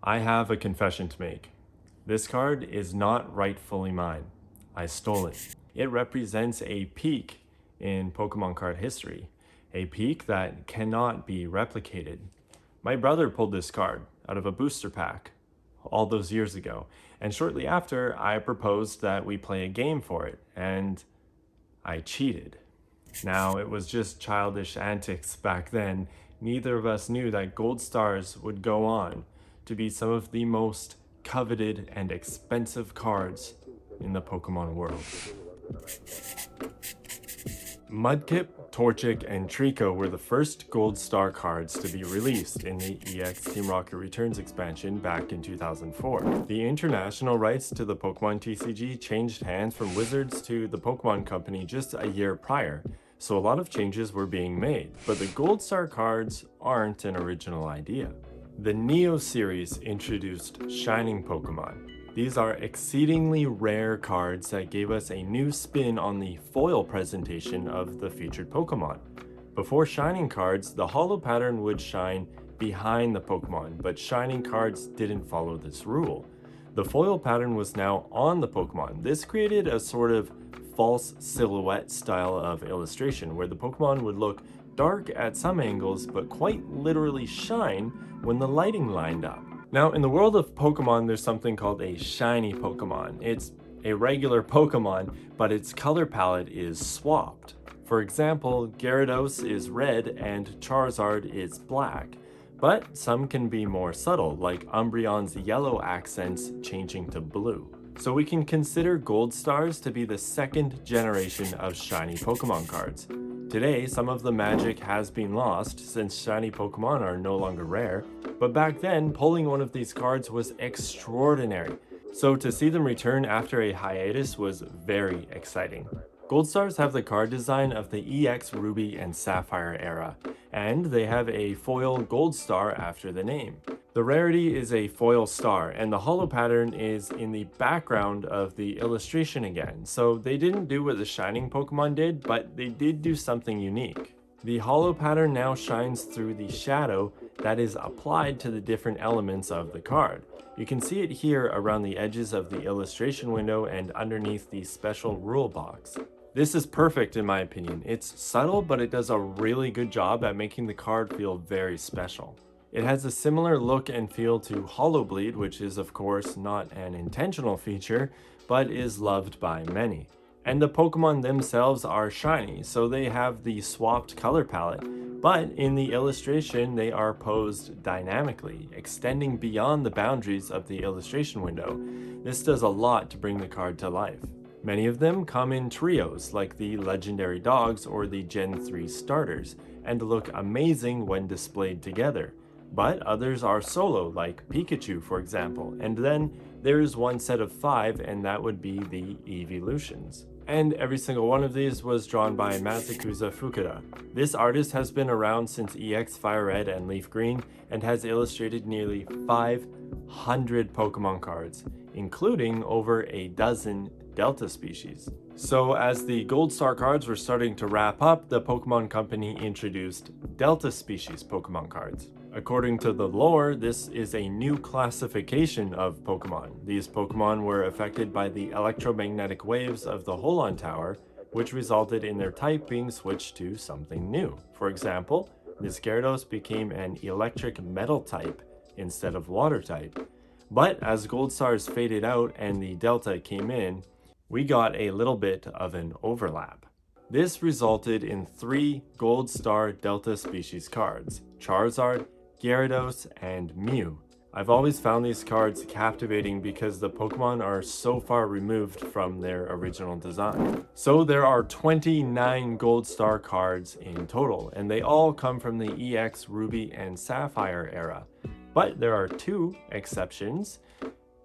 I have a confession to make. This card is not rightfully mine. I stole it. It represents a peak in Pokemon card history, a peak that cannot be replicated. My brother pulled this card out of a booster pack all those years ago, and shortly after, I proposed that we play a game for it, and I cheated. Now, it was just childish antics back then. Neither of us knew that Gold Stars would go on to be some of the most coveted and expensive cards in the Pokemon world. Mudkip, Torchic, and Trico were the first Gold Star cards to be released in the EX Team Rocket Returns expansion back in 2004. The international rights to the Pokemon TCG changed hands from Wizards to the Pokemon Company just a year prior, so a lot of changes were being made, but the Gold Star cards aren't an original idea. The Neo series introduced Shining Pokemon. These are exceedingly rare cards that gave us a new spin on the foil presentation of the featured Pokemon. Before Shining cards, the holo pattern would shine behind the Pokemon, but Shining cards didn't follow this rule. The foil pattern was now on the Pokemon. This created a sort of false silhouette style of illustration where the Pokemon would look dark at some angles but quite literally shine when the lighting lined up. Now, in the world of Pokemon, there's something called a shiny Pokemon. It's a regular Pokemon, but its color palette is swapped. For example, Gyarados is red and Charizard is black. But some can be more subtle, like Umbreon's yellow accents changing to blue. So we can consider Gold Stars to be the second generation of shiny Pokemon cards. Today, some of the magic has been lost since shiny Pokemon are no longer rare, but back then, pulling one of these cards was extraordinary. So to see them return after a hiatus was very exciting. Gold Stars have the card design of the EX Ruby and Sapphire era, and they have a foil Gold Star after the name. The rarity is a foil star, and the holo pattern is in the background of the illustration again, so they didn't do what the Shining Pokemon did, but they did do something unique. The holo pattern now shines through the shadow that is applied to the different elements of the card. You can see it here around the edges of the illustration window and underneath the special rule box. This is perfect in my opinion. It's subtle, but it does a really good job at making the card feel very special. It has a similar look and feel to Holo Bleed, which is of course not an intentional feature, but is loved by many. And the Pokemon themselves are shiny, so they have the swapped color palette, but in the illustration they are posed dynamically, extending beyond the boundaries of the illustration window. This does a lot to bring the card to life. Many of them come in trios, like the legendary dogs or the Gen 3 starters, and look amazing when displayed together. But others are solo, like Pikachu for example, and then there's one set of 5, and that would be the Evolutions. And every single one of these was drawn by Masakazu Fukuda. This artist has been around since EX Fire Red and Leaf Green, and has illustrated nearly 500 Pokemon cards, including over a dozen Delta species. So as the Gold Star cards were starting to wrap up, the Pokemon Company introduced Delta species Pokemon cards. According to the lore, this is a new classification of Pokemon. These Pokemon were affected by the electromagnetic waves of the Holon Tower, which resulted in their type being switched to something new. For example, this Gyarados became an electric metal type instead of water type. But as Gold Stars faded out and the Delta came in, we got a little bit of an overlap. This resulted in 3 Gold Star Delta species cards: Charizard, Gyarados, and Mew. I've always found these cards captivating because the Pokemon are so far removed from their original design. So there are 29 Gold Star cards in total, and they all come from the EX Ruby and Sapphire era. But there are 2 exceptions.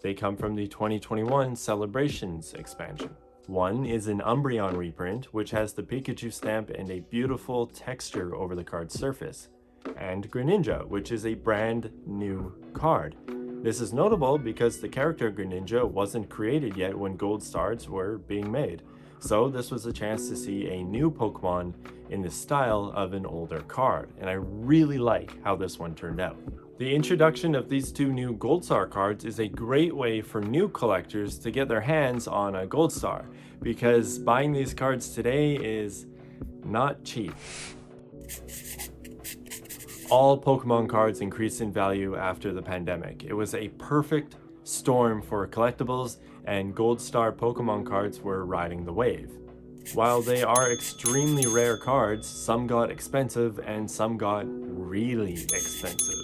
They come from the 2021 Celebrations expansion. One is an Umbreon reprint, which has the Pikachu stamp and a beautiful texture over the card's surface, and Greninja, which is a brand new card. This is notable because the character Greninja wasn't created yet when Gold Stars were being made, so this was a chance to see a new Pokemon in the style of an older card, and I really like how this one turned out. The introduction of these two new Gold Star cards is a great way for new collectors to get their hands on a Gold Star, because buying these cards today is not cheap. All Pokemon cards increased in value after the pandemic. It was a perfect storm for collectibles, and Gold Star Pokemon cards were riding the wave. While they are extremely rare cards, some got expensive and some got really expensive.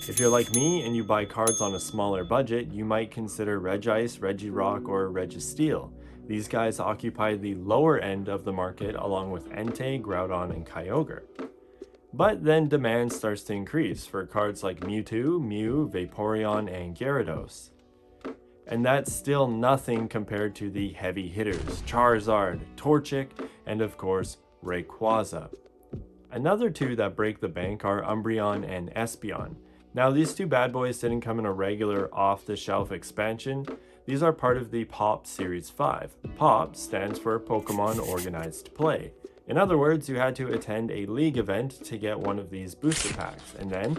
If you're like me and you buy cards on a smaller budget, you might consider Regice, Regirock, or Registeel. These guys occupy the lower end of the market along with Entei, Groudon, and Kyogre. But then demand starts to increase for cards like Mewtwo, Mew, Vaporeon, and Gyarados. And that's still nothing compared to the heavy hitters, Charizard, Torchic, and of course, Rayquaza. Another two that break the bank are Umbreon and Espeon. Now these two bad boys didn't come in a regular off-the-shelf expansion. These are part of the POP Series 5. POP stands for Pokemon Organized Play. In other words, you had to attend a league event to get one of these booster packs, and then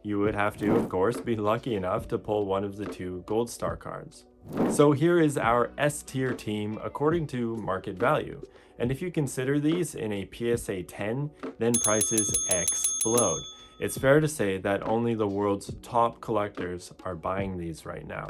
you would have to, of course, be lucky enough to pull one of the two Gold Star cards. So here is our S tier team according to market value. And if you consider these in a PSA 10, then prices explode. It's fair to say that only the world's top collectors are buying these right now.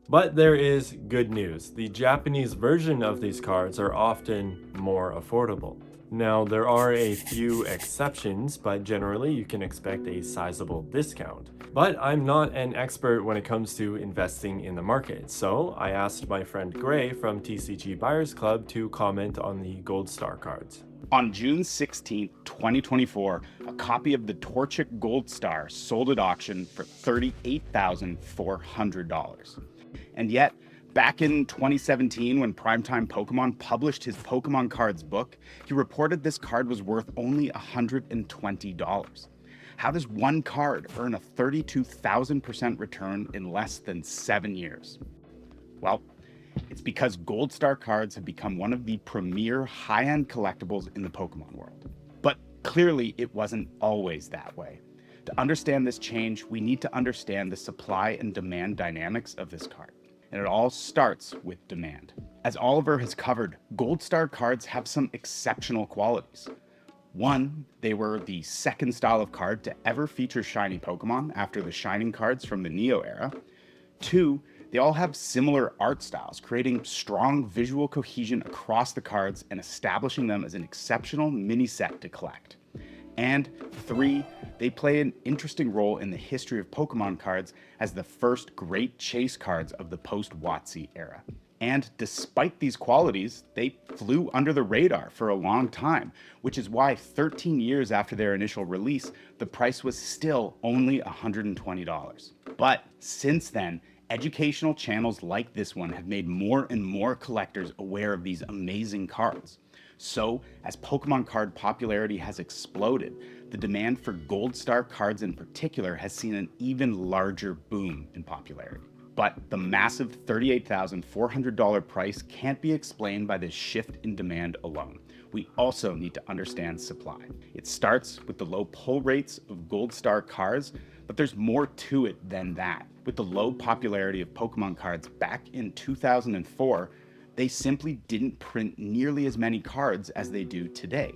But there is good news. The Japanese version of these cards are often more affordable. Now, there are a few exceptions, but generally you can expect a sizable discount. But I'm not an expert when it comes to investing in the market, so I asked my friend Gray from TCG Buyers Club to comment on the Gold Star cards. On June 16, 2024, a copy of the Torchic Gold Star sold at auction for $38,400. And yet, back in 2017, when Primetime Pokemon published his Pokemon Cards book, he reported this card was worth only $120. How does one card earn a 32,000% return in less than 7 years? Well, it's because Gold Star cards have become one of the premier high-end collectibles in the Pokemon world. But clearly, it wasn't always that way. To understand this change, we need to understand the supply and demand dynamics of this card. And it all starts with demand. As Oliver has covered, Gold Star cards have some exceptional qualities. One, they were the second style of card to ever feature shiny Pokemon after the Shining cards from the Neo era. Two, they all have similar art styles, creating strong visual cohesion across the cards and establishing them as an exceptional mini set to collect. And three, they play an interesting role in the history of Pokemon cards as the first great chase cards of the post-WotC era. And despite these qualities, they flew under the radar for a long time, which is why 13 years after their initial release, the price was still only $120. But since then, educational channels like this one have made more and more collectors aware of these amazing cards. So, as Pokemon card popularity has exploded, the demand for Gold Star cards in particular has seen an even larger boom in popularity. But the massive $38,400 price can't be explained by this shift in demand alone. We also need to understand supply. It starts with the low pull rates of Gold Star cards, but there's more to it than that. With the low popularity of Pokemon cards back in 2004, they simply didn't print nearly as many cards as they do today.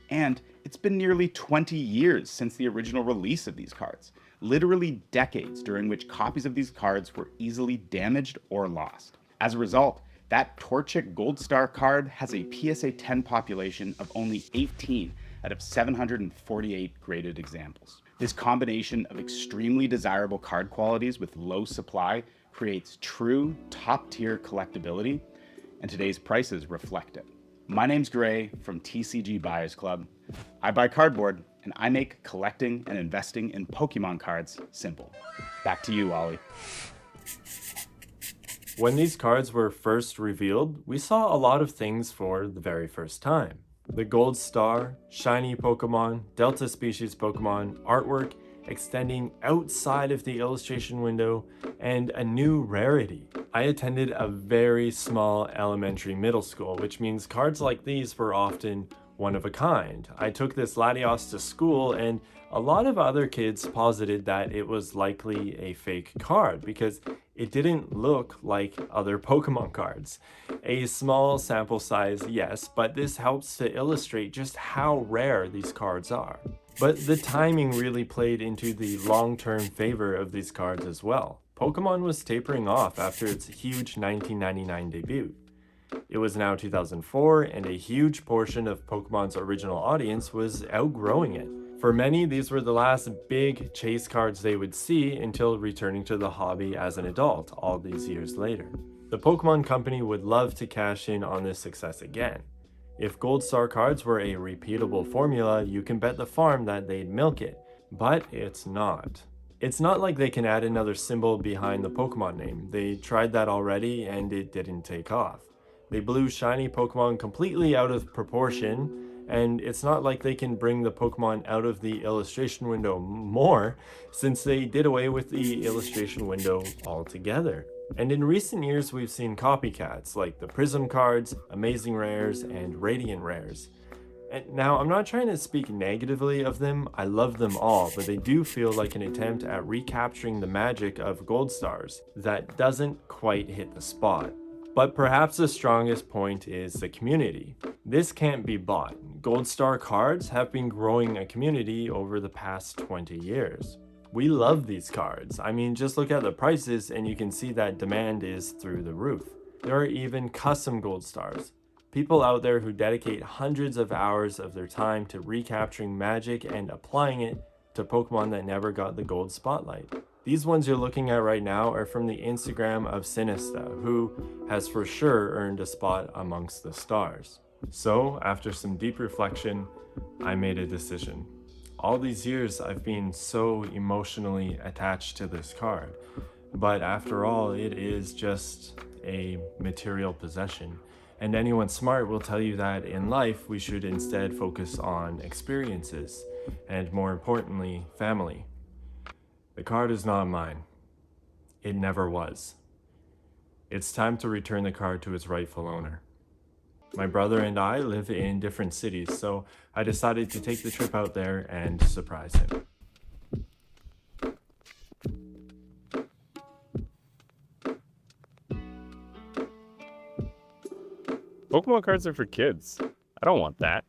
And it's been nearly 20 years since the original release of these cards, literally decades during which copies of these cards were easily damaged or lost. As a result, that Torchic Gold Star card has a PSA 10 population of only 18 out of 748 graded examples. This combination of extremely desirable card qualities with low supply creates true top-tier collectability, and today's prices reflect it. My name's Gray from TCG Buyers Club. I buy cardboard, and I make collecting and investing in Pokemon cards simple. Back to you, Ollie. When these cards were first revealed, we saw a lot of things for the very first time. The Gold Star, shiny Pokemon, Delta species Pokemon, artwork extending outside of the illustration window, and a new rarity. I attended a very small elementary middle school, which means cards like these were often one of a kind. I took this Latios to school, and a lot of other kids posited that it was likely a fake card because it didn't look like other Pokemon cards. A small sample size, yes, but this helps to illustrate just how rare these cards are. But the timing really played into the long-term favor of these cards as well. Pokemon was tapering off after its huge 1999 debut. It was now 2004, and a huge portion of Pokemon's original audience was outgrowing it. For many, these were the last big chase cards they would see until returning to the hobby as an adult all these years later. The Pokemon Company would love to cash in on this success again. If Gold Star cards were a repeatable formula, you can bet the farm that they'd milk it, but it's not. It's not like they can add another symbol behind the Pokemon name. They tried that already and it didn't take off. They blew shiny Pokemon completely out of proportion, and it's not like they can bring the Pokemon out of the illustration window more, since they did away with the illustration window altogether. And in recent years, we've seen copycats like the Prism cards, Amazing Rares, and Radiant Rares. And now, I'm not trying to speak negatively of them, I love them all, but they do feel like an attempt at recapturing the magic of Gold Stars that doesn't quite hit the spot. But perhaps the strongest point is the community. This can't be bought. Gold Star cards have been growing a community over the past 20 years. We love these cards. I mean, just look at the prices and you can see that demand is through the roof. There are even custom Gold Stars. People out there who dedicate hundreds of hours of their time to recapturing magic and applying it to Pokemon that never got the gold spotlight. These ones you're looking at right now are from the Instagram of Sinista, who has for sure earned a spot amongst the stars. So, after some deep reflection, I made a decision. All these years I've been so emotionally attached to this card, but after all, it is just a material possession. And anyone smart will tell you that in life we should instead focus on experiences, and more importantly, family. The card is not mine. It never was. It's time to return the card to its rightful owner. My brother and I live in different cities, so I decided to take the trip out there and surprise him. Pokemon cards are for kids. I don't want that.